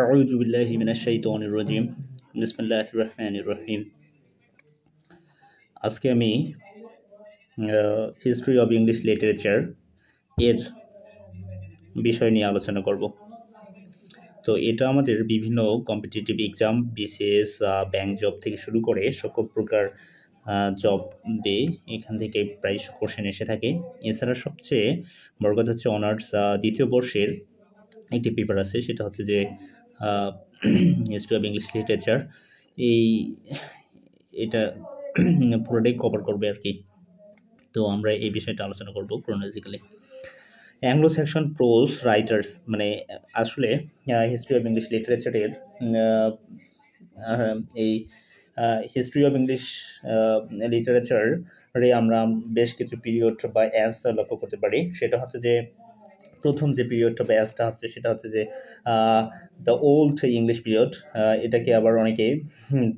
أعوذ بالله من الشيطان الرجيم بسم الله الرحمن الرحيم আজকে আমি history of English literature এর বিষয় নিয়ে আলোচনা করব। তো এটা আমাদের বিভিন্ন competitive exam, BCS, bank job থেকে শুরু করে সকল প্রকার জব এখান থেকে প্রায় কোশ্চেন এসে থাকে। এছাড়া সবচেয়ে বড় কথা হচ্ছে অনার্স দ্বিতীয় বর্ষের একটি পেপার আছে, সেটা হচ্ছে যে হিস্ট্রি অব ইংলিশ লিটারেচার। এটা পুরোটাই কভার করবে আর কি। তো আমরা এই বিষয়টা আলোচনা করব chronologically. Anglo Saxon prose writers, মানে আসলে হিস্ট্রি অব ইংলিশ লিটারেচারের এই হিস্ট্রি অব ইংলিশ লিটারেচারে আমরা বেশ কিছু পিরিয়ড বা অ্যাজ লক্ষ্য করতে পারি। সেটা হচ্ছে যে প্রথম যে পিরিয়ডটা বা অ্যাজটা হচ্ছে সেটা হচ্ছে যে দ্য ওল্ড ইংলিশ পিরিয়ড, এটাকে আবার অনেকে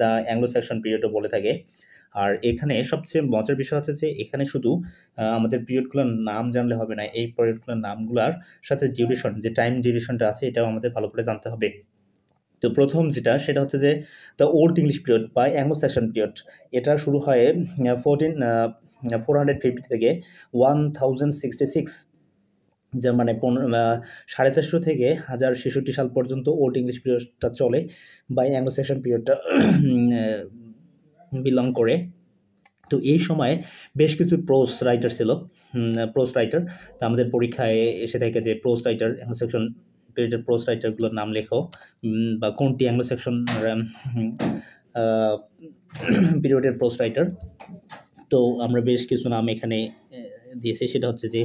দ্য অ্যাংলো সেকশন পিরিয়ডও বলে থাকে। আর এখানে সবচেয়ে মজার বিষয় হচ্ছে যে এখানে শুধু আমাদের পিরিয়ডগুলোর নাম জানলে হবে না, এই পিরিয়ডগুলোর নামগুলোর সাথে ডিউরেশন, যে টাইম ডিউরেশনটা আছে, এটাও আমাদের ভালো করে জানতে হবে। তো প্রথম যেটা সেটা হচ্ছে যে দ্য ওল্ড ইংলিশ পিরিয়ড বা অ্যাংলো সেকশন পিরিয়ড, এটা শুরু হয় 450 থেকে 1066, যা মানে 450 থেকে 1066 সাল পর্যন্ত ওল্ড ইংলিশ পিরিয়ডটা চলে বা অ্যাংলো সেকশন পিরিয়ডটা বিলং করে। তো এই সময় বেশ কিছু প্রোজ রাইটার ছিল, প্রোজ রাইটার। তো আমাদের পরীক্ষায় এসে থাকে যে প্রোজ রাইটার, অ্যাংলো সেকশন পিরিয়ডের প্রোজ রাইটারগুলোর নাম লেখো বা কোনটি অ্যাংলো সেকশন পিরিয়ডের প্রোজ রাইটার। তো আমরা বেশ কিছু নাম এখানে দিয়েছি, সেটা হচ্ছে যে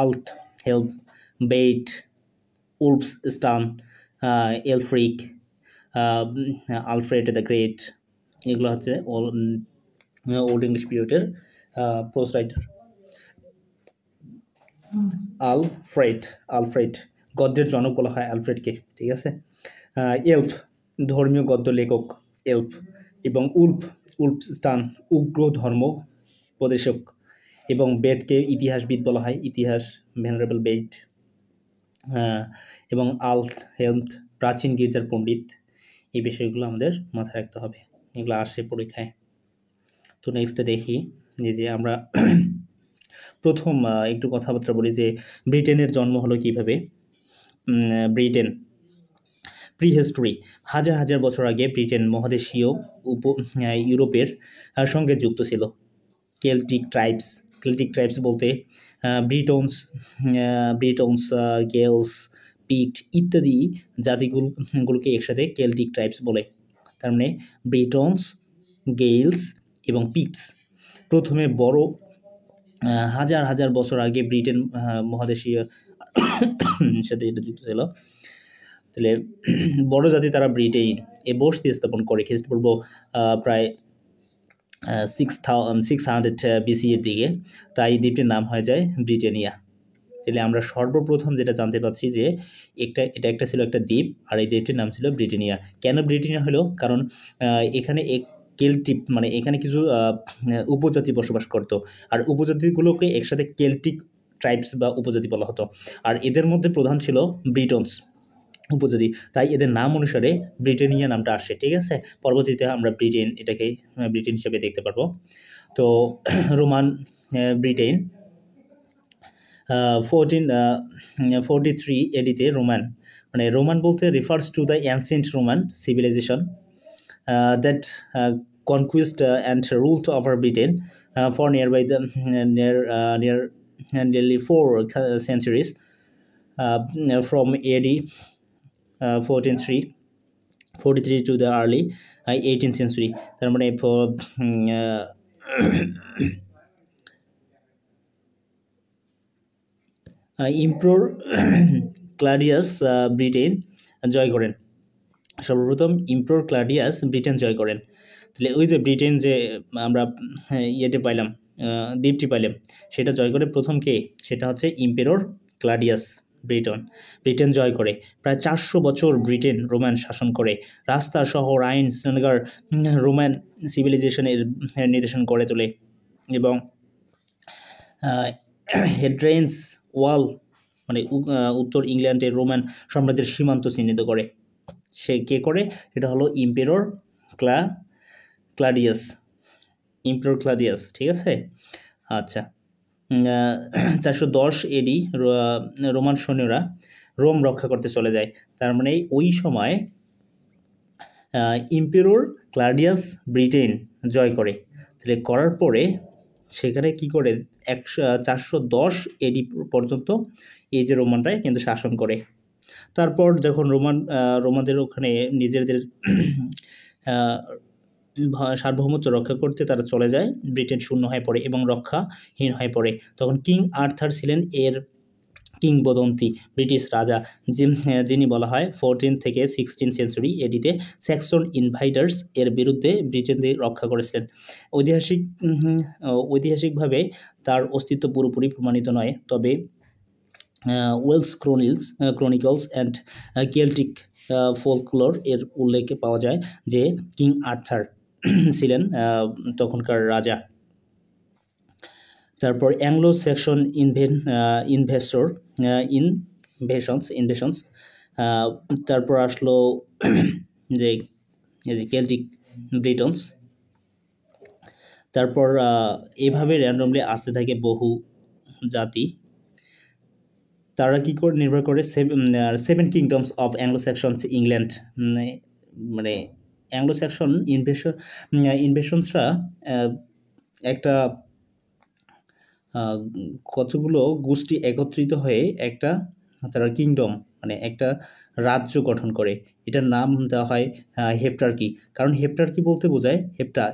আল্ট, হেল্প, Bede, Wulfstan, Aelfric, Alfred the Great, এগুলো হচ্ছে ওল্ড ইংলিশ পিরিয়ডের প্রোজ রাইটার। আলফ্রেড গদ্যের জনক বলা হয় আলফ্রেডকে, ঠিক আছে। এলফ ধর্মীয় গদ্য লেখক এলফ, এবং উলফস্টান উগ্র ধর্ম উপদেশক, এবং বেটকে ইতিহাসবিদ বলা হয়, ইতিহাস ভেনারেবল বেট, এবং হেলথ প্রাচীন গির্জার পণ্ডিত। এই বিষয়গুলো আমাদের মাথায় রাখতে হবে, এগুলো আসে পরীক্ষায়। তো নেক্সটে দেখি যে আমরা প্রথম একটু কথাবার্তা বলি যে ব্রিটেনের জন্ম হলো কিভাবে। ব্রিটেন প্রি হিস্টরি, হাজার হাজার বছর আগে ব্রিটেন মহাদেশীয় ইউরোপের সঙ্গে যুক্ত ছিল। কেল্টিক ট্রাইবস বলতে ব্রিটনস, গেলস, পিক্ট ইত্যাদি জাতিগুলোকে একসাথে কেল্টিক ট্রাইবস বলে। তার মানে ব্রিটনস, গেলস এবং পিক্টস প্রথমে বড় হাজার হাজার বছর আগে ব্রিটেন মহাদেশীয় সাথে এটা যুক্ত ছিল। তাহলে বড় জাতি তারা ব্রিটেন এ বসতি স্থাপন করে খ্রিস্টপূর্ব প্রায় 600 BC এর দিকে। তাই দ্বীপটির নাম হয়ে যায় ব্রিটেনিয়া। তাহলে আমরা সর্বপ্রথম যেটা জানতে পারছি যে এটা একটা ছিল একটা দ্বীপ, আর এই দ্বীপটির নাম ছিল ব্রিটেনিয়া। কেন ব্রিটেনিয়া হলো? কারণ এখানে কেল্টিক, মানে এখানে কিছু উপজাতি বসবাস করতো, আর উপজাতিগুলোকে একসাথে কেল্টিক ট্রাইবস বা উপজাতি বলা হতো। আর এদের মধ্যে প্রধান ছিল ব্রিটনস উপজাতি, তাই এদের নাম অনুসারে ব্রিটেনিয়া নামটা আসে, ঠিক আছে। পরবর্তীতে আমরা এটাকে ব্রিটেন হিসেবে দেখতে পারবো। তো রোমান ব্রিটেন 1443 এডিতে রোমান বলতে refers to the ancient Roman civilisation that conquest and ruled over Britain for nearly 4 centuries, from AD 1443 to the early 18th century. তার মানে ইম্পোর ক্লাডিয়াস ব্রিটেন জয় করেন। সর্বপ্রথম ইম্পোর ক্লাডিয়াস ব্রিটেন জয় করেন। তাহলে ওই যে ব্রিটেন যে আমরা পাইলাম, দ্বীপটি পাইলাম, সেটা জয় করে প্রথম কে? সেটা হচ্ছে ইম্পেরর ক্লাডিয়াস। ব্রিটেন জয় করে প্রায় 400 বছর ব্রিটেন রোমান শাসন করে। রাস্তা, শহর, আইন, স্নানাগার রোমান সিভিলাইজেশনের নির্দেশন করে তোলে। এবং হেড্রেন্স ওয়াল মানে উত্তর ইংল্যান্ডের রোমান সাম্রাজ্যের সীমান্ত চিহ্নিত করে। সে কে করে? এটা হলো ইম্পেরর ক্লাডিয়াস, ইম্পেরর ক্লাডিয়াস, ঠিক আছে। আচ্ছা, 410 এডি রোমান সৈন্যরা রোম রক্ষা করতে চলে যায়। তার মানে ওই সময় ইম্পেরর ক্লাডিয়াস ব্রিটেন জয় করে। তাহলে করার পরে সেখানে কি করে 410 এডি পর্যন্ত এই যে রোমানরাই কিন্তু শাসন করে। তারপর যখন রোমানদের ওখানে নিজেদের সার্বভৌমত্ব রক্ষা করতে তারা চলে যায়, ব্রিটেন শূন্য হয়ে পড়ে এবং রক্ষাহীন হয়ে পড়ে। তখন কিং আর্থার ছিলেন এর কিংবদন্তি ব্রিটিশ রাজা, যিনি বলা হয় 14 থেকে 16 সেঞ্চুরি এডিতে স্যাক্সন ইনভাইডার্স এর বিরুদ্ধে ব্রিটেনদের রক্ষা করেছিলেন। ঐতিহাসিকভাবে তার অস্তিত্ব পুরোপুরি প্রমাণিত নয়, তবে ওয়েলস ক্রনিকলস অ্যান্ড কেল্টিক ফোলক্লোর এর উল্লেখে পাওয়া যায় যে কিং আর্থার ছিলেন তখনকার রাজা। তারপর অ্যাংলো স্যাক্সন ইনভেশনস, তারপর আসলো যে কেল্টিক ব্রিটনস। তারপর এভাবে র্যান্ডমলি আসতে থাকে বহু জাতি। তারা কি করে নির্ভর করে 7 kingdoms of Anglo Saxon England, মানে অ্যাংলো স্যাক্সন ইনভেশনসরা একটা কতগুলো গোষ্ঠী একত্রিত হয়ে একটা তারা কিংডম মানে একটা রাজ্য গঠন করে। এটার নাম দেওয়া হয় হেপ্টার্কি। কারণ হেপ্টার্কি বলতে বোঝায়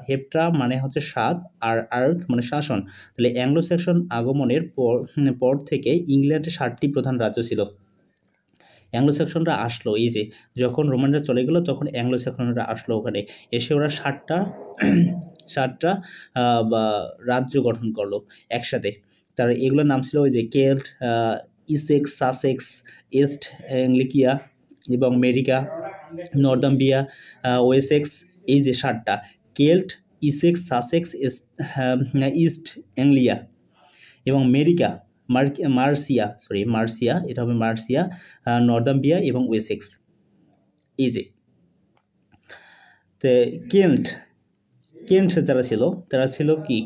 হেপ্টা মানে হচ্ছে স্বাদ, আর আর্ক মানে শাসন। তাহলে অ্যাংলো স্যাক্সন আগমনের পর থেকে ইংল্যান্ডে 7টি প্রধান রাজ্য ছিল। অ্যাংলো স্যাক্সনরা আসলো, এই যে যখন রোমানরা চলে গেল তখন অ্যাংলো স্যাক্সনরা আসলো ওখানে, এসে ওরা 7টা বা রাজ্য গঠন করলো একসাথে। তার এগুলোর নাম ছিল ওই যে কেল্ট, ইসেক্স, সাসেক্স, ইস্ট অ্যাংলিকিয়া এবং মেরিকা, নর্দাম্বিয়া, ওয়েসেক্স। এই যে 7টা কেল্ট, ইসেক্স, সাসেক্স, ইস্ট অ্যাংলিয়া এবং মেরিকা, মার্সিয়া, এটা হবে মার্সিয়া, নর্দাম্বিয়া এবং ওয়েসেক্স। এই যে কেন্ট যারা ছিল তারা ছিল কি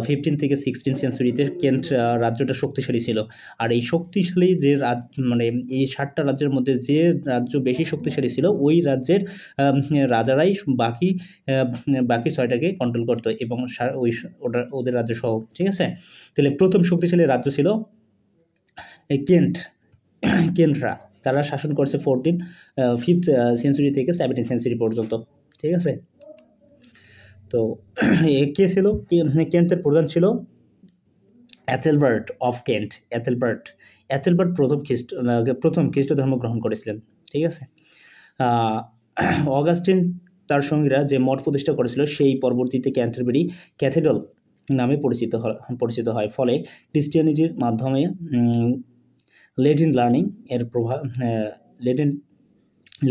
15 থেকে 16 সেঞ্চুরিতে কেন্ট রাজ্যটা শক্তিশালী ছিল। আর এই শক্তিশালী যে মানে এই 7টা রাজ্যের মধ্যে যে রাজ্য বেশি শক্তিশালী ছিল ওই রাজ্যের রাজারাই বাকি 6টাকে কন্ট্রোল করতো এবং ওদের রাজ্য সহ, ঠিক আছে। তাহলে প্রথম শক্তিশালী রাজ্য ছিল কেন্টরা। তারা শাসন করছে 5th সেঞ্চুরি থেকে 17th সেঞ্চুরি পর্যন্ত, ঠিক আছে। তো কে ছিল কেন্টের প্রধান? ছিল অ্যাথেলবার্ট অফ কেন্ট। অ্যাথেলবার্ট প্রথম খ্রিস্ট ধর্ম গ্রহণ করেছিলেন, ঠিক আছে। অগাস্টিন তার সঙ্গীরা যে মঠ প্রতিষ্ঠা করেছিল সেই পরবর্তীতে ক্যান্টারবেরি ক্যাথেড্রাল নামে পরিচিত হয়। ফলে ক্রিশ্চিয়ানিটির মাধ্যমে ল্যাটিন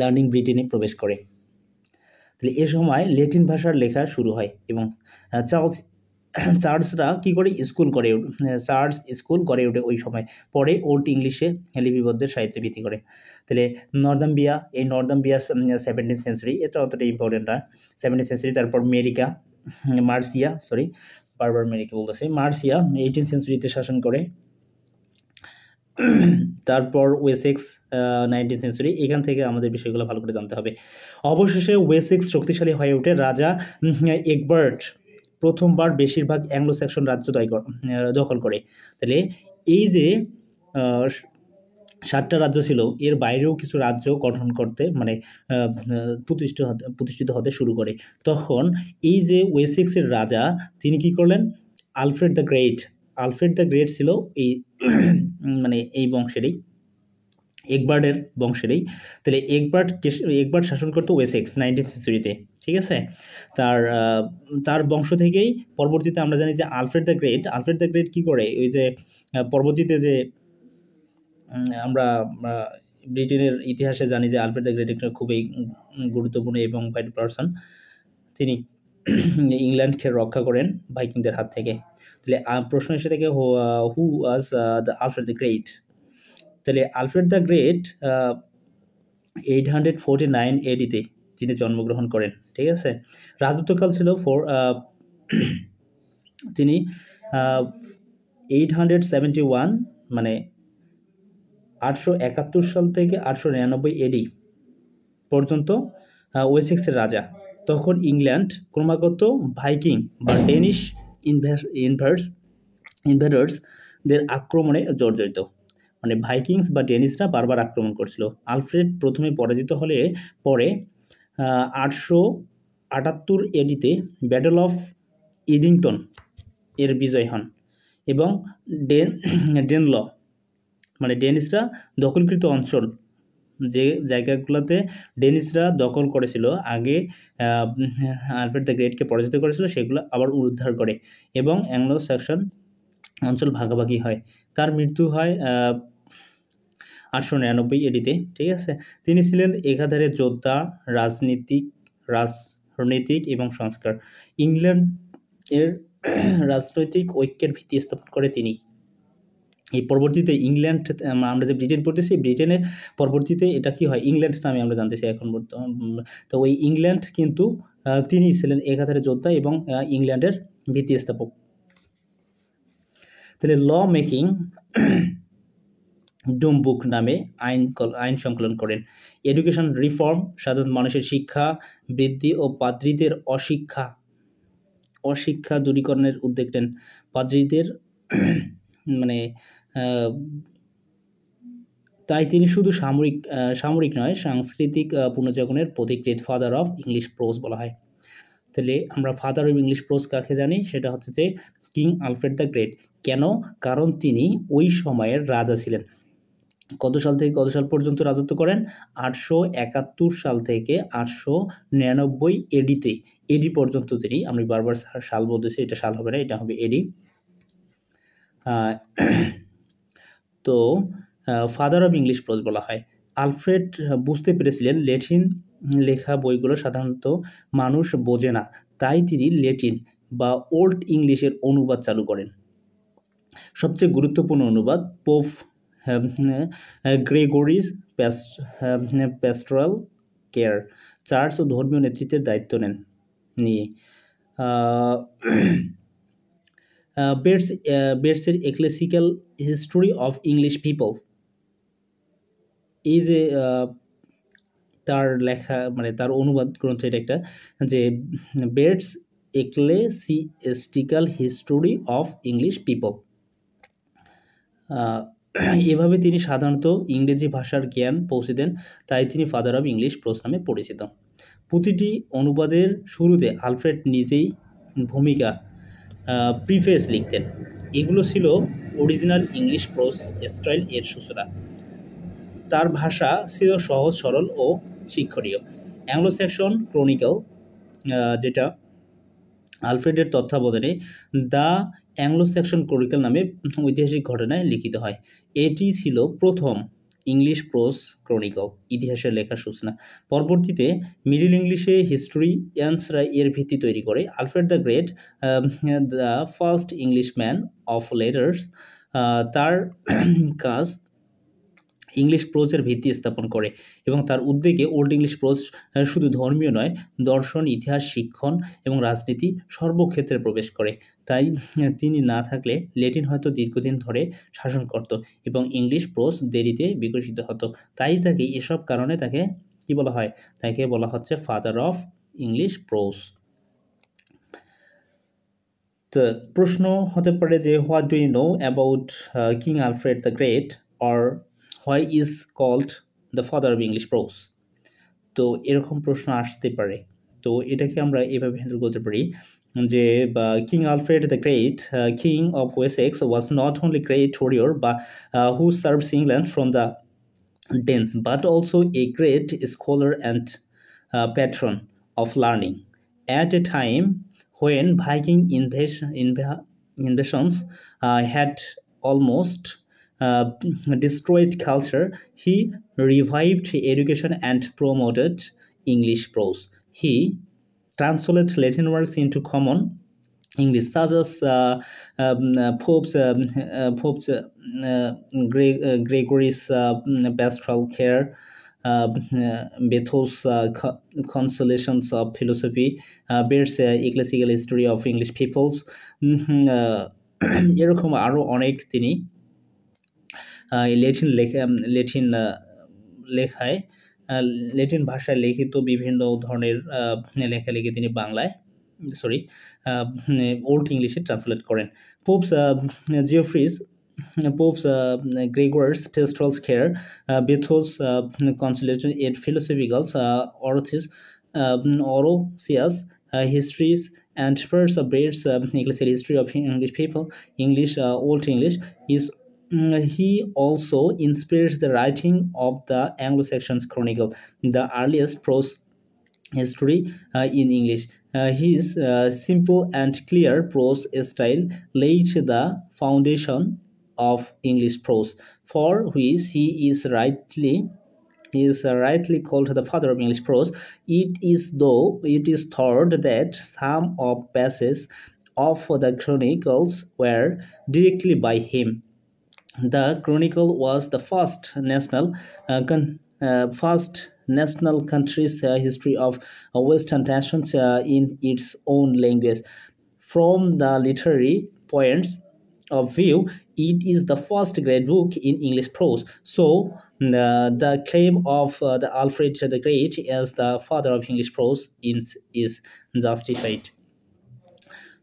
লার্নিং ব্রিটেনে প্রবেশ করে। তাহলে এ সময় ল্যাটিন ভাষার লেখা শুরু হয় এবং চার্চরা কি করে স্কুল করে ওঠে ওই সময়। পরে ওল্ড ইংলিশে লিপিবদ্ধের সাহিত্য ভিত্তি করে। তাহলে নর্দাম্বিয়া 17th সেঞ্চুরি, এটা অতটা ইম্পর্টেন্ট না, 17th সেঞ্চুরি। তারপর মার্সিয়া 18th সেঞ্চুরিতে শাসন করে। তারপর ওয়েসেক্স 19th সেঞ্চুরি। এখান থেকে আমাদের বিষয়গুলো ভালো করে জানতে হবে। অবশেষে ওয়েসেক্স শক্তিশালী হয়ে ওঠে। রাজা এগবার্ট প্রথমবার বেশিরভাগ অ্যাংলো স্যাক্সন রাজ্য দখল করে। তাহলে এই যে 7টা রাজ্য ছিল এর বাইরেও কিছু রাজ্য গঠন করতে মানে প্রতিষ্ঠিত হতে শুরু করে। তখন এই যে ওয়েসেক্সের রাজা তিনি কি করলেন? আলফ্রেড দ্য গ্রেট ছিল এই মানে এই বংশেরই, এগবার্টের বংশেরই। তাহলে এগবার্ট শাসন করতো ওয়েসেক্স 19th সেঞ্চুরিতে, ঠিক আছে। তার বংশ থেকেই পরবর্তীতে আমরা জানি যে আলফ্রেড দ্য গ্রেট কি করে, ওই যে পরবর্তীতে যে আমরা ব্রিটেনের ইতিহাসে জানি যে আলফ্রেড দ্য গ্রেট একটা খুবই গুরুত্বপূর্ণ এবং পার্সন। তিনি ইংল্যান্ডকে রক্ষা করেন ভাইকিংদের হাত থেকে। তাহলে প্রশ্ন এসে থাকে who was the Alfred the Great. তাহলে আলফ্রেড দ্য গ্রেট 849 এডিতে তিনি জন্মগ্রহণ করেন, ঠিক আছে। রাজত্বকাল ছিল তিনি 871 মানে 871 সাল থেকে 899 এডি পর্যন্ত ওয়েসেক্সের রাজা। তখন ইংল্যান্ড ক্রমাগত ভাইকিং বা ডেনিশ ইনভেডার্সদের আক্রমণে জর্জরিত। মানে ভাইকিংস বা ডেনিশরা বারবার আক্রমণ করছিল। আলফ্রেড প্রথমে পরাজিত হলে পরে 878 এডিতে ব্যাটল অফ ইডিংটন এর বিজয় হন এবং ডেনল মানে ডেনিশরা দখলকৃত অঞ্চল, যে জায়গাগুলোতে ডেনিশরা দখল করেছিল আগে আলফ্রেড দ্য গ্রেটকে পরাজিত করেছিল, সেগুলো আবার উদ্ধার করে এবং অ্যাংলো স্যাক্সন অঞ্চল ভাগাভাগি হয়। তার মৃত্যু হয় 899 এডিতে, ঠিক আছে। তিনি ছিলেন একাধারে যোদ্ধা, রাজনৈতিক এবং সংস্কার। ইংল্যান্ডের রাজনৈতিক ঐক্যের ভিত্তি স্থাপন করে তিনি। এই পরবর্তীতে ইংল্যান্ড, আমরা যে ব্রিটেন পড়তেছি, ব্রিটেনের পরবর্তীতে এটা কি হয়, ইংল্যান্ড নামে আমরা জানতেছি এখন বর্তমান। তো ওই ইংল্যান্ড কিন্তু তিনি ছিলেন একাধারে যোদ্ধা এবং ইংল্যান্ডের ভিত্তি স্থাপক। তাহলে ল মেকিং ডুম বুক নামে আইন সংকলন করেন। এডুকেশন রিফর্ম, সাধারণ মানুষের শিক্ষা বৃদ্ধি ও পাদ্রীদের অশিক্ষা দূরীকরণের উদ্যোগ নেন। পাদ্রীদের মানে তাই তিনি শুধু সামরিক নয়, সাংস্কৃতিক পুনর্জাগরণের পথিকৃৎ, ফাদার অফ ইংলিশ প্রোজ বলা হয়। তাহলে আমরা ফাদার অফ ইংলিশ প্রোজ কাকে জানি, সেটা হচ্ছে যে কিং আলফ্রেড দ্য গ্রেট। কেন? কারণ তিনি ওই সময়ের রাজা ছিলেন। কত সাল থেকে কত সাল পর্যন্ত রাজত্ব করেন? 871 সাল থেকে 899 এডি পর্যন্ত তিনি, আমি বারবার সাল বলতেছি, এটা সাল হবে না, এটা হবে এডি। তো ফাদার অফ ইংলিশ প্রোজ বলা হয়। আলফ্রেড বুঝতে পেরেছিলেন ল্যাটিন লেখা বইগুলো সাধারণত মানুষ বোঝে না, তাই তিনি ল্যাটিন বা ওল্ড ইংলিশের অনুবাদ চালু করেন। সবচেয়ে গুরুত্বপূর্ণ অনুবাদ Pope Gregory's pastoral care, church ও ধর্মীয় নেতৃত্বের দায়িত্ব নিয়ে বেটসের ecclesiastical history of English people, এই যে তার লেখা, মানে তার অনুবাদ গ্রন্থ এটা একটা, যে Bede's ecclesiastical history of English people. এভাবে তিনি সাধারণত ইংরেজি ভাষার জ্ঞান পৌঁছে দেন, তাই তিনি ফাদার অফ ইংলিশ প্রোজ নামে পরিচিত। প্রতিটি অনুবাদের শুরুতে আলফ্রেড নিজেই ভূমিকা প্রিফেস লিখতেন। এগুলো ছিল অরিজিনাল ইংলিশ প্রোজ স্টাইল এর সূচনা। তার ভাষা ছিল সহজ সরল ও শিক্ষণীয়। অ্যাংলো স্যাক্সন ক্রনিকল, যেটা আলফ্রেডের তত্ত্বাবধানে দ্য অ্যাংলো স্যাক্সন ক্রনিকল নামে ঐতিহাসিক ঘটনায় লিখিত হয়। এটি ছিল প্রথম ইংলিশ প্রোজ ক্রনিকল, ইতিহাসের লেখার সূচনা। পরবর্তীতে মিডল ইংলিশে হিস্টোরিয়ানসরা এর ভিত্তি তৈরি করে। Alfred the great, the first English man of letters, তার কাজ ইংলিশ প্রোজের ভিত্তি স্থাপন করে এবং তার উদ্যোগে ওল্ড ইংলিশ প্রোজ শুধু ধর্মীয় নয়, দর্শন, ইতিহাস, শিক্ষণ এবং রাজনীতি সর্বক্ষেত্রে প্রবেশ করে। তাই তিনি না থাকলে ল্যাটিন হয়তো দীর্ঘদিন ধরে শাসন করত এবং ইংলিশ প্রোজ দেরিতে বিকশিত হতো। তাই তাকে এসব কারণে তাকে কি বলা হয়? তাকে বলা হচ্ছে ফাদার অফ ইংলিশ প্রোজ। তো প্রশ্ন হতে পারে যে what do you know about King Alfred the Great, or why is called the father of English prose? তো এরকম প্রশ্ন আসতে পারে। তো এটাকে আমরা এভাবে হ্যান্ডেল করতে পারি যে king Alfred the great, king of Wessex, was not only great warrior but who served England from the Danes, but also a great scholar and patron of learning. At a time when Viking invasions had almost destroyed culture, he revived education and promoted English prose. He translated Latin works into common English, such as Pope's Gregory's pastoral care, Bethel's consolations of philosophy, Beard's ecclesiastical history of English peoples, এরকম আরও অনেক তিনি Latin লেখায় Latin ভাষায় লিখিত বিভিন্ন ধরনের লেখালেখি তিনি বাংলায় ওল্ড ইংলিশে ট্রান্সলেট করেন। Pope's Geoffrey's, Pope's Gregor's pastoral care, Bethel's consolation, et philosophicals, Orosius histories, and first of Beard's ecclesial history of English people, English, Old English, is he also inspires the writing of the Anglo-Saxon Chronicle, the earliest prose history in English. His simple and clear prose style laid the foundation of English prose, for which he is rightly called the father of English prose. It is thought that some of passages of the chronicles were directly by him. The Chronicle was the first national country's history of Western nations in its own language. From the literary points of view, it is the first great book in English prose. So, the claim of the Alfred the Great as the father of English prose is justified.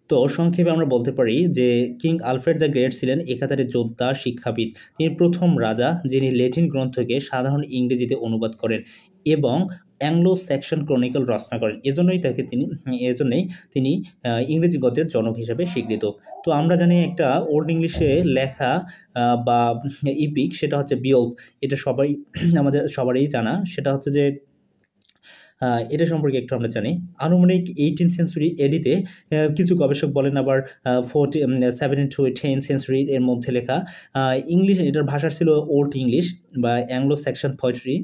তো সংক্ষেপে আমরা বলতে পারি যে king Alfred the great ছিলেন একাধারে যোদ্ধা, শিক্ষাবিদ। তিনি প্রথম রাজা যিনি ল্যাটিন গ্রন্থকে সাধারণ ইংরেজিতে অনুবাদ করেন এবং অ্যাংলো স্যাক্সন ক্রনিকল রচনা করেন। এজন্যই তিনি ইংরেজি গদ্যের জনক হিসেবে স্বীকৃত। তো আমরা জানি একটা ওল্ড ইংলিশে লেখা বা ইপিক, সেটা হচ্ছে বিয়োগ। এটা আমাদের সবারই জানা। সেটা হচ্ছে যে এটা সম্পর্কে একটু আমরা জানি। আনুমানিক 18th সেঞ্চুরি এডিতে কিছু গবেষক বলেন আবার 17 to 10 সেঞ্চুরি এর মধ্যে লেখা ইংলিশ। এটার ভাষা ছিল ওল্ড ইংলিশ বা অ্যাংলো স্যাক্সন পোয়েট্রি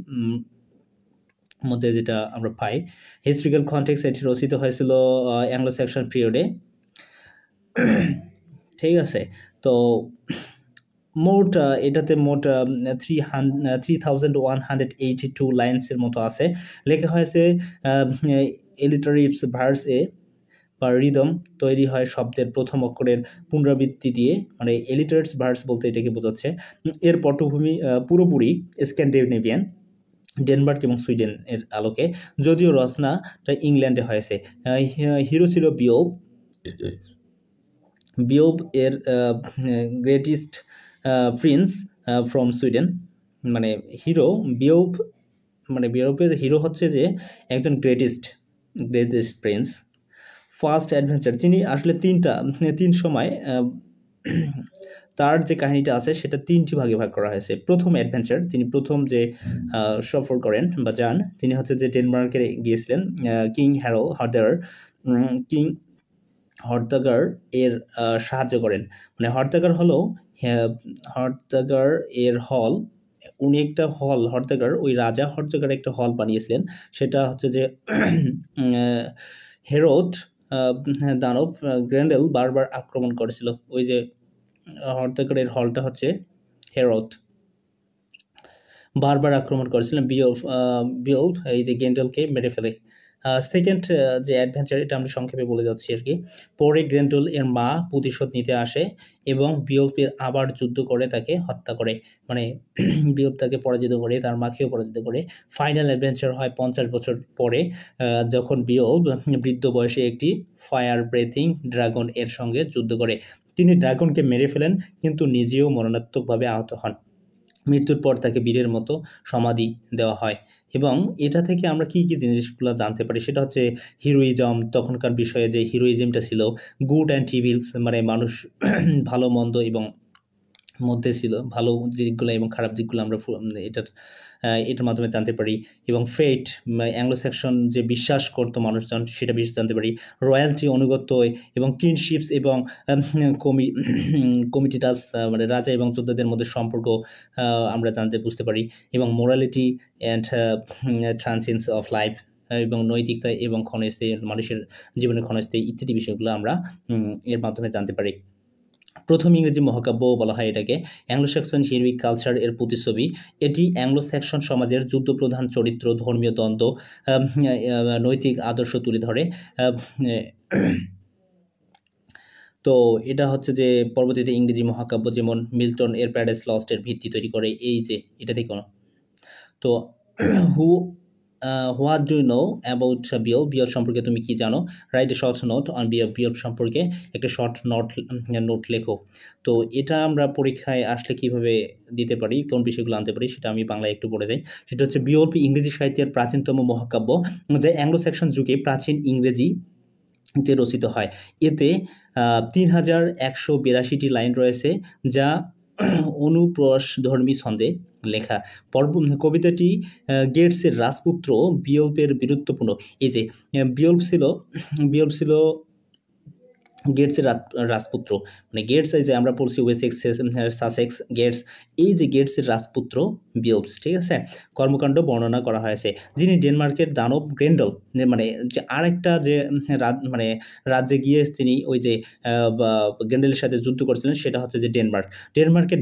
মধ্যে যেটা আমরা পাই। হিস্ট্রিক্যাল কনটেক্সট এটি রচিত হয়েছিল অ্যাংলো স্যাক্সন পিরিয়ডে। ঠিক আছে, তো এটাতে মোট 3182 লাইন্সের মতো আছে। লেখা হয়েছে এলিটারিভস ভার্স এ বা রিদম তৈরি হয় শব্দের প্রথম অক্ষরের পুনরাবৃত্তি দিয়ে, মানে এলিটারেটস ভার্স বলতে এটাকে বোঝাচ্ছে। এর পটভূমি পুরোপুরি স্ক্যান্ডিনেভিয়ান, ডেনমার্ক এবং সুইডেন এর আলোকে, যদিও রচনাটা ইংল্যান্ডে হয়েছে। হিরো ছিল বিয়োব এর গ্রেটেস্ট প্রিন্স ফ্রম সুইডেন। মানে বিয়োবের হিরো হচ্ছে যে একজন গ্রেটেস্ট প্রিন্স। ফার্স্ট অ্যাডভেঞ্চার, তিনি আসলে তিন সময় তার যে কাহিনীটা আছে সেটা 3টি ভাগে ভাগ করা হয়েছে। প্রথম অ্যাডভেঞ্চার, তিনি প্রথম যে সফর করেন বা যান, তিনি হচ্ছে যে ডেনমার্কে গিয়েছিলেন। কিং হর্তাগার এর সাহায্য করেন। মানে হর্তাগার এর হল, উনি একটা হল, ওই রাজা হর্তাগার একটা হল বানিয়েছিলেন। সেটা হচ্ছে যে হেরোদ দানব গ্র্যান্ডেল বারবার আক্রমণ করেছিল। ওই যে হর্তাগারের হলটা হচ্ছে হেরোদ বারবার আক্রমণ করেছিলেন। বিয়োব এই যে গ্র্যান্ডেলকে মেরে ফেলে। সেকেন্ড যে অ্যাডভেঞ্চার, এটা আমি সংক্ষেপে বলে যাচ্ছি আর কি। পরে গ্র্যান্ডেল এর মা প্রতিশোধ নিতে আসে এবং বিয়োবের আবার যুদ্ধ করে তাকে হত্যা করে, মানে বিয়োব তাকে পরাজিত করে, তার মাকেও পরাজিত করে। ফাইনাল অ্যাডভেঞ্চার হয় 50 বছর পরে, যখন বিয়োব বৃদ্ধ বয়সে একটি ফায়ার ব্রেথিং ড্রাগন এর সঙ্গে যুদ্ধ করে। তিনি ড্রাগনকে মেরে ফেলেন কিন্তু নিজেও মরণাত্মকভাবে আহত হন। মৃত্যুর পর তাকে বীরের মতো সমাধি দেওয়া হয়। এবং এটা থেকে আমরা কি জিনিসগুলো জানতে পারি, সেটা হচ্ছে হিরোইজম। তখনকার বিষয়ে যে হিরোইজমটা ছিল, গুড অ্যান্ড ইভিলস, মানে মানুষ ভালো মন্দ এবং মধ্যে ছিল, ভালো দিকগুলো এবং খারাপ দিকগুলো আমরা এটার মাধ্যমে জানতে পারি। এবং ফেট, অ্যাংলো স্যাক্সন যে বিশ্বাস করতো মানুষজন, সেটা বেশি জানতে পারি। রয়্যালটি, অনুগত্য এবং কিনশিপস এবং কমিটিটাস, মানে রাজা এবং যোদ্ধাদের মধ্যে সম্পর্ক আমরা বুঝতে পারি। এবং মোরালিটি অ্যান্ড ট্রান্সিয়েন্স অফ লাইফ, এবং নৈতিকতা এবং ক্ষণস্থায়ী মানুষের জীবনের ক্ষণস্থায়ী ইত্যাদি বিষয়গুলো আমরা এর মাধ্যমে জানতে পারি। প্রথম ইংরেজি মহাকাব্য বলা হয় এটাকে। অ্যাংলো স্যাক্সন হিরোইক কালচার এর প্রতিচ্ছবি। এটি অ্যাংলো স্যাক্সন সমাজের যুদ্ধপ্রধান চরিত্র, ধর্মীয় দ্বন্দ্ব, নৈতিক আদর্শ তুলে ধরে। তো এটা হচ্ছে যে পরবর্তীতে ইংরেজি মহাকাব্য যেমন মিল্টন এর প্যারাডাইস লস্ট এর ভিত্তি তৈরি করে। এই যে এটা থেকে তো who what do know about Beowulf সম্পর্কে তুমি কি জানো? Write a short note on Beowulf সম্পর্কে একটা শর্ট নোট লেখো। তো এটা আমরা পরীক্ষায় আসলে কিভাবে দিতে পারি, কোন বিষয়গুলো আনতে পারি, সেটা আমি বাংলায় একটু পড়ে যাই। সেটা হচ্ছে বিয়ল্প ইংরেজি সাহিত্যের প্রাচীনতম মহাকাব্য, যা অ্যাংলো স্যাক্সন যুগে প্রাচীন ইংরেজিতে রচিত হয়। এতে 3182টি লাইন রয়েছে, যা অনুপ্রসধর্মী ছন্দে লেখা। কবিতাটি গেটসের রাজপুত্র বিয়ল্পের বীরত্বপূর্ণ। এই যে বিয়ল্প ছিল গেটসের রাজপুত্র, মানে গেটস, এই যে আমরা পড়ছি ওয়েসেক্স, সাসেক্স, গেটস, এই যে গেটসের রাজপুত্র বিয়ল্পস, ঠিক আছে। কর্মকাণ্ড বর্ণনা করা হয়েছে। যিনি ডেনমার্কের দানব গ্রেন্ডল, মানে যে আরেকটা যে মানে রাজ্যে গিয়ে তিনি ওই যে গ্রেন্ডেলের সাথে যুদ্ধ করছিলেন, সেটা হচ্ছে যে ডেনমার্কের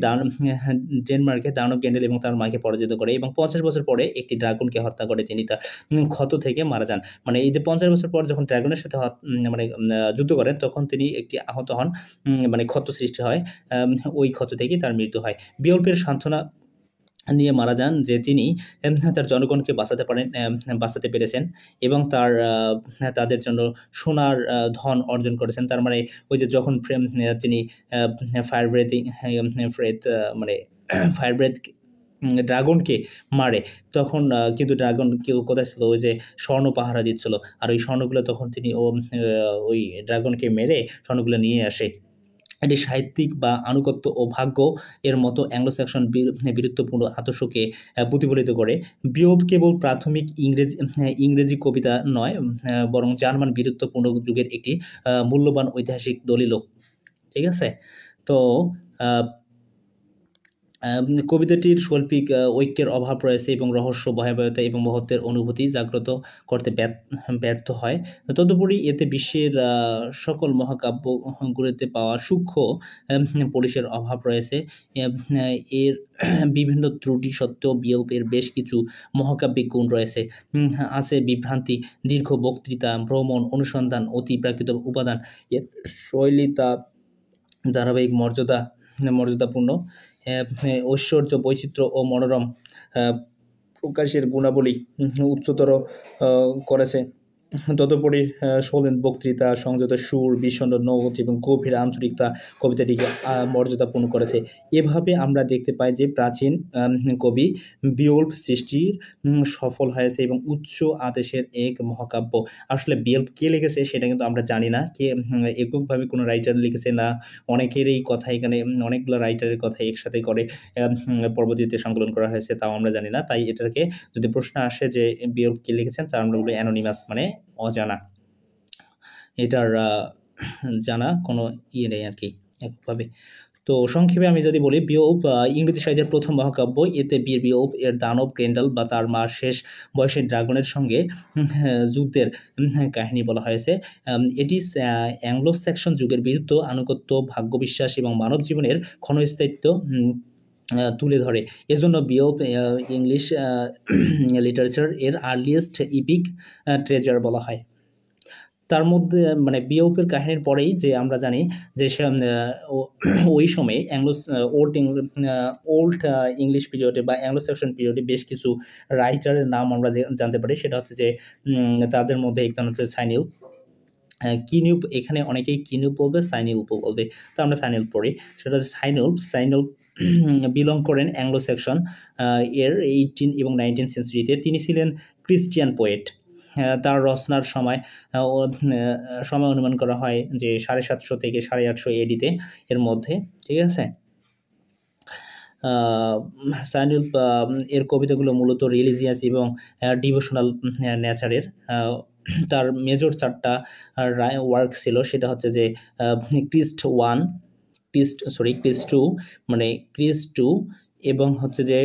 দানব গ্রেন্ডেল এবং তার মাকে পরাজিত করে এবং 50 বছর পরে একটি ড্রাগনকে হত্যা করে তিনি তার ক্ষত থেকে মারা যান। মানে এই যে 50 বছর পর যখন ড্রাগনের সাথে মানে যুদ্ধ করেন, তখন তিনি একটি আহত হন, মানে ক্ষত সৃষ্টি হয়, ওই ক্ষত থেকেই তার মৃত্যু হয়। বিয়ল্পের সান্ত্বনা নিয়ে মারা যান যে তিনি তার জনগণকে বাঁচাতে পেরেছেন এবং তাদের জন্য সোনার ধন অর্জন করেছেন। তার মানে ওই যে যখন তিনি ফায়ার ব্রেথ ড্রাগনকে মারে, তখন কিন্তু ড্রাগন কেউ কোথায় ছিল, ওই যে স্বর্ণ পাহারা দিচ্ছিল, আর ওই স্বর্ণগুলো তখন তিনি ওই ড্রাগনকে মেরে স্বর্ণগুলো নিয়ে আসে। এটি সাহিত্যিক বা আনুগত্য ও ভাগ্য এর মতো অ্যাংলো স্যাক্সন বীরত্বপূর্ণ আদর্শকে প্রতিফলিত করে। বিয়ল্প কেবল প্রাথমিক ইংরেজি কবিতা নয়, বরং জার্মান বীরত্বপূর্ণ যুগের একটি মূল্যবান ঐতিহাসিক দলিলও। ঠিক আছে। তো কবিতাটির শৈল্পিক ঐক্যের অভাব রয়েছে এবং রহস্য, ভয়াবহতা এবং মহত্বের অনুভূতি জাগ্রত করতে ব্যর্থ হয়। তদুপরি এতে বিশ্বের সকল মহাকাব্যগুলিতে পাওয়া সূক্ষ্ম পলিশের অভাব রয়েছে। এর বিভিন্ন ত্রুটি সত্ত্বেও বিয়ল্পের বেশ কিছু মহাকাব্যিক গুণ রয়েছে। আছে বিভ্রান্তি, দীর্ঘ বক্তৃতা, ভ্রমণ, অনুসন্ধান, অতি প্রাকৃত উপাদান, এর শৈলীতা ধারাবাহিক মর্যাদাপূর্ণ, ঐশ্বর্য, বৈচিত্র্য ও মনোরম প্রকাশের গুণাবলী উচ্চতর করেছে। তদুপরি শোলেন বক্তৃতা, সংযত সুর, বিষণ্ণ নোট এবং গভীর আন্তরিকতা কবিতাটিকে মর্যাদাপূর্ণ করেছে। এভাবে আমরা দেখতে পাই যে প্রাচীন কবি বিয়ল্প সৃষ্টির সফল হয়েছে এবং উচ্চ আদেশের এক মহাকাব্য। আসলে বিয়ল্প কে লিখেছে সেটা কিন্তু আমরা জানি না, কে এককভাবে কোনো রাইটার লিখেছে না অনেকেরই কথা, এখানে অনেকগুলো রাইটারের কথা একসাথে করে পরবর্তীতে সংকলন করা হয়েছে, তাও আমরা জানি না। তাই এটাকে যদি প্রশ্ন আসে যে বিয়ল্প কে লিখেছেন, তার আমরা বলবো অ্যানোনিমাস, মানে অজানা, এটার জানা কোনো নেই আর কি একভাবে। তো সংক্ষেপে আমি যদি বলি, বিয়ল্প ইংরেজি সাহিত্যের প্রথম মহাকাব্য। এতে বিয়ল্প এর দানব গ্রেন্ডেল বা তার মা শেষ বয়সের ড্রাগনের সঙ্গে যুদ্ধের কাহিনী বলা হয়েছে। এটি অ্যাংলো স্যাক্সন যুগের বীরত্ব, আনুগত্য, ভাগ্যবিশ্বাস এবং মানব জীবনের ক্ষণস্থায়িত্ব তুলে ধরে। এজন্য বিয়ল্প ইংলিশ লিটারেচার এর আর্লিয়েস্ট ইপিক ট্রেজার বলা হয়। তার মধ্যে মানে বিয়ল্পের কাহিনীর পরেই যে আমরা জানি যে ওই সময়ে ওল্ড ইংলিশ পিরিয়ডে বা অ্যাংলো স্যাক্সন পিরিয়ডে বেশ কিছু রাইটারের নাম আমরা জানতে পারি। সেটা হচ্ছে যে তাদের মধ্যে একজন হচ্ছে সাইনিল্প, কিনিউপ, এখানে অনেকেই কিনিউপ বলবে, সাইনিল্প বলবে, তো আমরা সাইনিল্প পড়ি। সেটা হচ্ছে সাইনিল্প বিলং করেন অ্যাংলো স্যাক্সন এর 18 এবং 19 সেঞ্চুরিতে। তিনি ছিলেন ক্রিশ্চিয়ান পোয়েট। তার রচনার সময় অনুমান করা হয় যে 750 থেকে 850 এডিতে এর মধ্যে। ঠিক আছে। সাইনিল্প এর কবিতাগুলো মূলত রিলিজিয়াস এবং ডিভোশনাল নেচারের। তার মেজর 4টা ওয়ার্ক ছিল, সেটা হচ্ছে যে ক্রিস্ট 1, ক্রিস্ট 2, মানে ক্রিস্ট 2, এবং হচ্ছে যে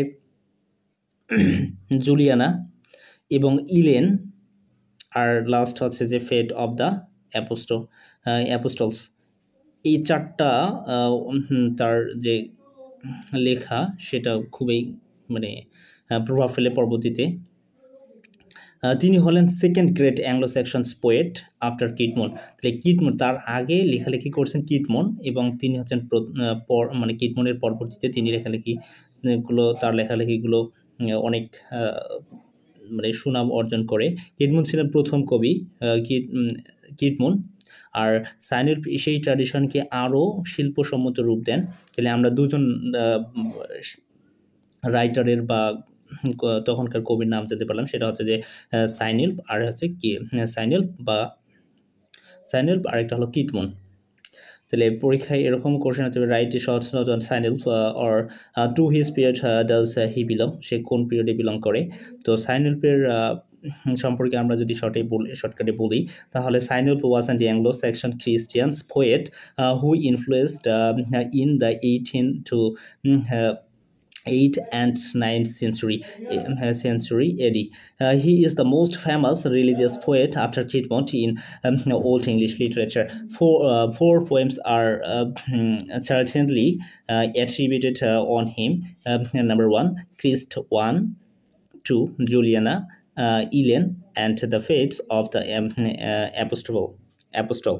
জুলিয়ানা এবং ইলেন, আর লাস্ট হচ্ছে যে ফেট অফ দ্য অ্যাপোস্টলস। এই চারটা তার যে লেখা সেটা খুবই মানে প্রভাব ফেলে পরবর্তীতে। তিনি হলেন second great Anglo Saxons poet after Caedmon. তাহলে কিটমন তার আগে লেখালেখি করছেন কিটমন, এবং তিনি হচ্ছেন মানে কিটমনের পরবর্তীতে তিনি তার লেখালেখিগুলো অনেক মানে সুনাম অর্জন করে। কিটমন ছিলেন প্রথম কবি কিটমন। আর সাইনুল সেই ট্র্যাডিশনকে আরও শিল্পসম্মত রূপ দেন। তাহলে আমরা দুজন রাইটারের বা তখনকার কবির নাম জানতে পারলাম, সেটা হচ্ছে যে সাইনিল, আর হচ্ছে কি সাইনিল আর একটা হলো কিটমন। তাহলে পরীক্ষায় এরকম কোশ্চেন হতে হবে, write shorts note on Cynewulf or to his period does he belong, সে কোন পিরিয়ডে বিলং করে। তো সাইনিলপের সম্পর্কে আমরা যদি শর্টকাটে বলি, তাহলে Cynewulf was an Anglo Saxon Christians poet who influenced in the 18 to 8th and 9th century AD. He is the most famous religious poet after Kitmon in Old English literature. Four poems are certainly attributed on him. Number 1, Christ 1, 2, Juliana, Elen, and the Fates of the Apostle.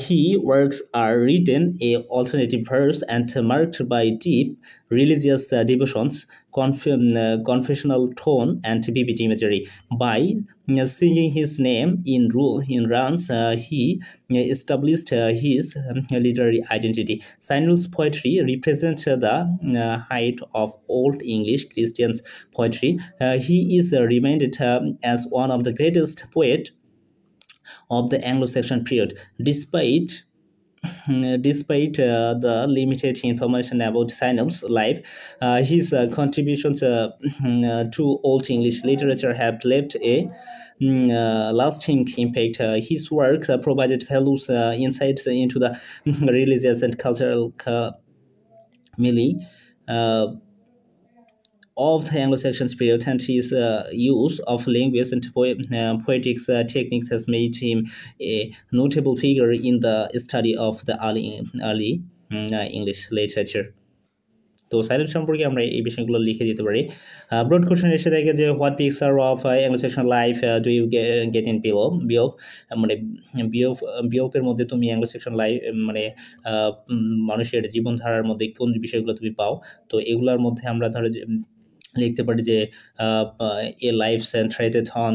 His works are written in alternative verse and marked by deep religious devotions, confessional tone, and vivid imagery. By singing his name in runs, he established his literary identity. Sainul's poetry represents the height of Old English Christian poetry. He is remembered as one of the greatest poets of the Anglo-Saxon period. Despite the limited information about Sainul's life, his contributions to Old English literature have left a lasting impact. His work provided valuable insights into the religious and cultural milieu of the Anglo-Saxon period, and his use of language and poetics techniques has made him a notable figure in the study of the early English literature. তো silent সম্পর্কে আমরা এই বিষয়গুলো লিখে দিতে পারি। Broad question এসে থাকে যে what picture of Anglo Saxon life do you get in বিওপ, মানে বিওপের মধ্যে তুমি অ্যাংলো-স্যাক্সন লাইফ মানে মানুষের জীবনধারার মধ্যে কোন বিষয়গুলো তুমি পাও। তো এগুলোর মধ্যে আমরা ধরো লিখতে পারি যে a life centred on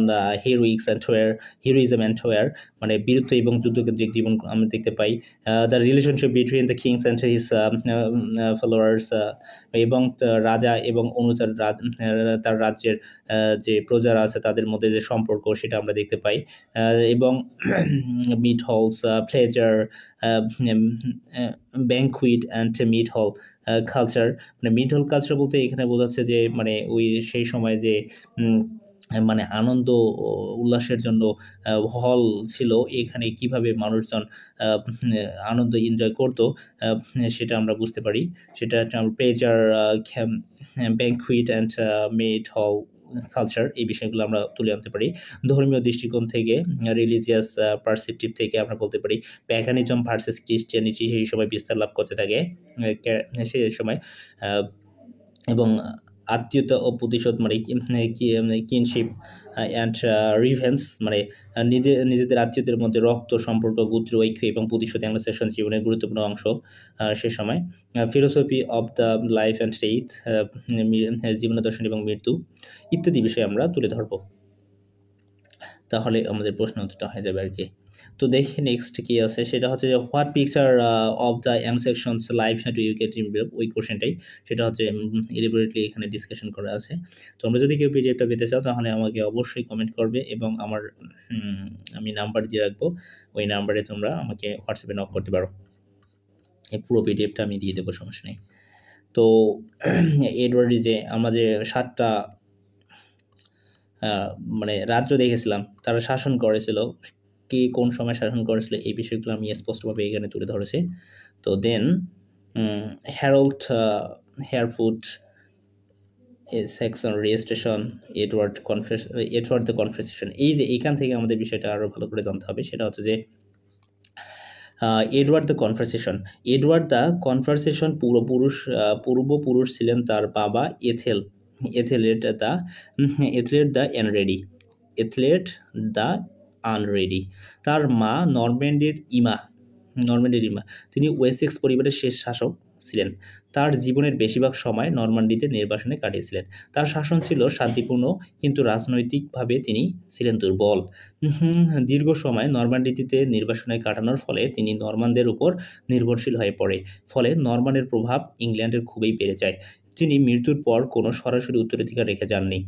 heroism and war, মানে বীরত্ব এবং যুদ্ধকেন্দ্রিক জীবন আমরা দেখতে পাই। The relationship between the kings and his followers, এবং রাজা এবং অনুচর তার রাজ্যের যে প্রজারা আছে তাদের মধ্যে যে সম্পর্ক সেটা আমরা দেখতে পাই। এবং mead halls, pleasure, banquet and mead hall culture, মানে মিট হল কালচার বলতে এখানে বোঝাচ্ছে যে মানে ওই সেই সময় যে মানে আনন্দ উল্লাসের জন্য হল ছিল, এখানে কিভাবে মানুষজন আনন্দ এনজয় করতো সেটা আমরা বুঝতে পারি। সেটা আমরা pleasure, banquet and mead hall culture, এই বিষয়গুলো আমরা তুলে আনতে পারি। ধর্মীয় দৃষ্টিকোণ থেকে, রিলিজিয়াস পারসেপটিভ থেকে আমরা বলতে পারি প্যাগানিজম ভার্সেস ক্রিশ্চিয়ানিটি সেই সময় বিস্তার লাভ করতে থাকে সেই সময়। এবং আত্মীয়তা ও প্রতিশোধ মানে কিনশিপ অ্যান্ড রিভেন্স, মানে নিজেদের আত্মীয়দের মধ্যে রক্ত সম্পর্ক, গোত্র ঐক্য এবং প্রতিশোধ অ্যাংলো-স্যাক্সন জীবনের গুরুত্বপূর্ণ অংশ সে সময়। Philosophy of the life and death, জীবন দর্শন এবং মৃত্যু ইত্যাদি বিষয় আমরা তুলে ধরব। তাহলে আমাদের প্রশ্ন উত্তরটা হয়ে যাবে আর কি। তো দেখি নেক্সট কি আছে, সেটা হচ্ছে যে what picture of the Anglo Saxons life do you get in বিওপ, ওই কোশ্চেনটাই, সেটা হচ্ছে এলিবোরেটলি এখানে ডিসকাশন করা আছে। তোমরা যদি কেউ পিডিএফটা পেতে চাও তাহলে আমাকে অবশ্যই কমেন্ট করবে, এবং আমি নাম্বার দিয়ে রাখবো, ওই নাম্বারে তোমরা আমাকে হোয়াটসঅ্যাপে নক করতে পারো। এই পুরো পিডিএফটা আমি দিয়ে দেবো, সমস্যা নেই। তো এডওয়ার্ড যে আমরা যে 7টা মানে রাজ্য দেখেছিলাম, তারা শাসন করেছিল, কে কোন সময় শাসন করেছিল, এই বিষয়গুলো আমি স্পষ্টভাবে এখানে তুলে ধরেছি। তো then Harold Harefoot Saxon restoration, Edward the Confessor. এই যে এখান থেকে আমাদের বিষয়টা আরও ভালো করে জানতে হবে, সেটা হচ্ছে যে Edward the conversation. Edward the conversation পূর্বপুরুষ ছিলেন তার বাবা এথেলেট দ্য আনরেডি। তার মা নরম্যান্ডির ইমা। তিনি ওয়েসেক্স পরিবারের শেষ শাসক ছিলেন। তার জীবনের বেশিরভাগ সময় নরমান্ডিতে নির্বাসনে কাটিয়েছিলেন। তার শাসন ছিল শান্তিপূর্ণ, কিন্তু রাজনৈতিকভাবে তিনি ছিলেন দুর্বল। দীর্ঘ সময় নরমান্ডিতে নির্বাসনে কাটানোর ফলে তিনি নরমানদের উপর নির্ভরশীল হয়ে পড়ে। ফলে নরমানের প্রভাব ইংল্যান্ডের খুবই বেড়ে যায়। তিনি মৃত্যুর পর কোনো সরাসরি উত্তরাধিকার রেখে যাননি।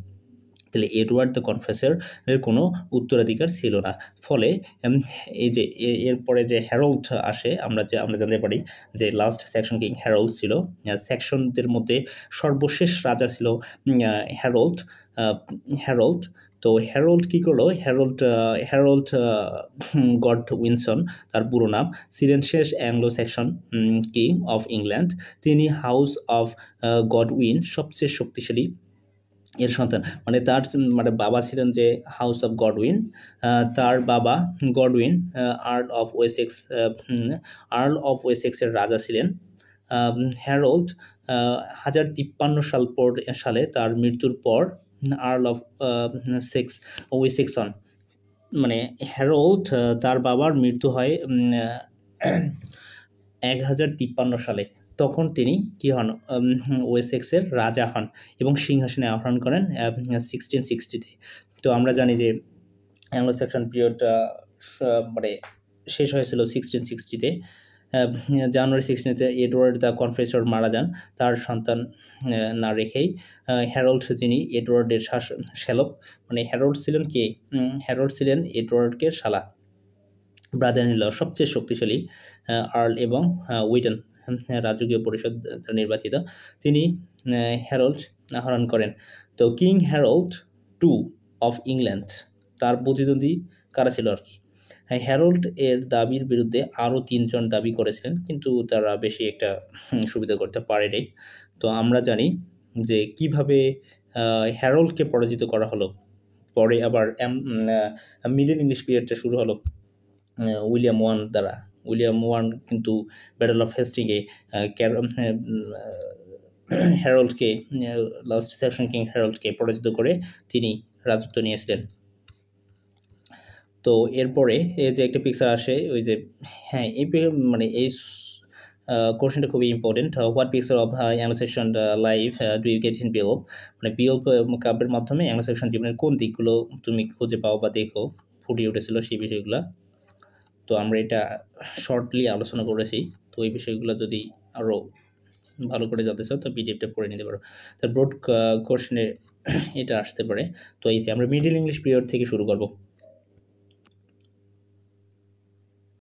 তাহলে এডওয়ার্ড দ্য কনফেসর এর কোনো উত্তরাধিকার ছিল না। ফলে এই যে এরপরে যে হ্যারল্ড আসে, আমরা জানতে পারি যে লাস্ট সেকশন কিং হ্যারল্ড ছিল। সেকশনদের মধ্যে সর্বশেষ রাজা ছিল হ্যারল্ড। তো হ্যারল্ড কী করলো? হ্যারল্ড গডউইনসন তার পুরো নাম, ছিলেন শেষ Anglo Saxon king of England. তিনি হাউস অফ গডউইন সবচেয়ে শক্তিশালী এর সন্তান। তার বাবা ছিলেন যে হাউস অফ গডউইন, তার বাবা গডউইন আর্ল অফ ওয়েসেক্সের রাজা ছিলেন। হ্যারল্ড 1053 সালে তার মৃত্যুর পর আর্ল অফ ওয়েসেক্সন হ্যারল্ড তার বাবার মৃত্যু হয় 1053 সালে। তখন তিনি কী হন? ওয়েসেক্সের রাজা হন এবং সিংহাসনে আরোহণ করেন 1660-তে। তো আমরা জানি যে অ্যাংলো স্যাক্সন পিরিয়ডটা শেষ হয়েছিল 1660-তে। জানুয়ারি 16-তে এডওয়ার্ড দ্য কনফেসর মারা যান, তার সন্তান না রেখেই। হ্যারল্ড যিনি এডওয়ার্ডের শ্যালক, হ্যারল্ড ছিলেন কে? হ্যারল্ড ছিলেন এডওয়ার্ডকে শালা, ব্রাদার ইন ল, সবচেয়ে শক্তিশালী আর্ল এবং উইটন রাজকীয় পরিষদ নির্বাচিত। তিনি হ্যারল্ড আহরণ করেন। তো King Harold two of England, তার প্রতিদ্বন্দ্বী কারা ছিল আর কি? হ্যারল্ড এর দাবির বিরুদ্ধে আরও 3 জন দাবি করেছিলেন, কিন্তু তারা বেশি একটা সুবিধা করতে পারেনি। তো আমরা জানি যে কিভাবে হ্যারল্ডকে পরাজিত করা হলো। পরে আবার মিডল ইংলিশ পিরিয়ডটা শুরু হলো উইলিয়াম ওয়ান দ্বারা। উইলিয়াম ওয়ান কিন্তু ব্যাটল অফ হেস্টিংয়ে হ্যারল্ডকে, লাস্ট সেকশন কিং হ্যারল্ডকে পরাজিত করে তিনি রাজত্ব নিয়েছিলেন। তো এরপরে এই যে একটা পিকচার আসে, ওই যে এই এই কোশ্চেনটা খুবই important. What picture of Anglo Saxon life do you get in Beowulf? Beowulf কাব্যের মাধ্যমে অ্যাংলো স্যাক্সন জীবনের কোন দিকগুলো তুমি খুঁজে পাও বা দেখো ফুটিয়ে উঠেছিল সেই বিষয়গুলো। তো আমরা এটা শর্টলি আলোচনা করেছি। তো এই বিষয়গুলো যদি আরও ভালো করে জানতে চাও তো পিডিএফটা পড়ে নিতে পারো। তার ব্রড কোশ্চেনে এটা আসতে পারে। তো এই যে আমরা মিডল ইংলিশ পিরিয়ড থেকে শুরু করব।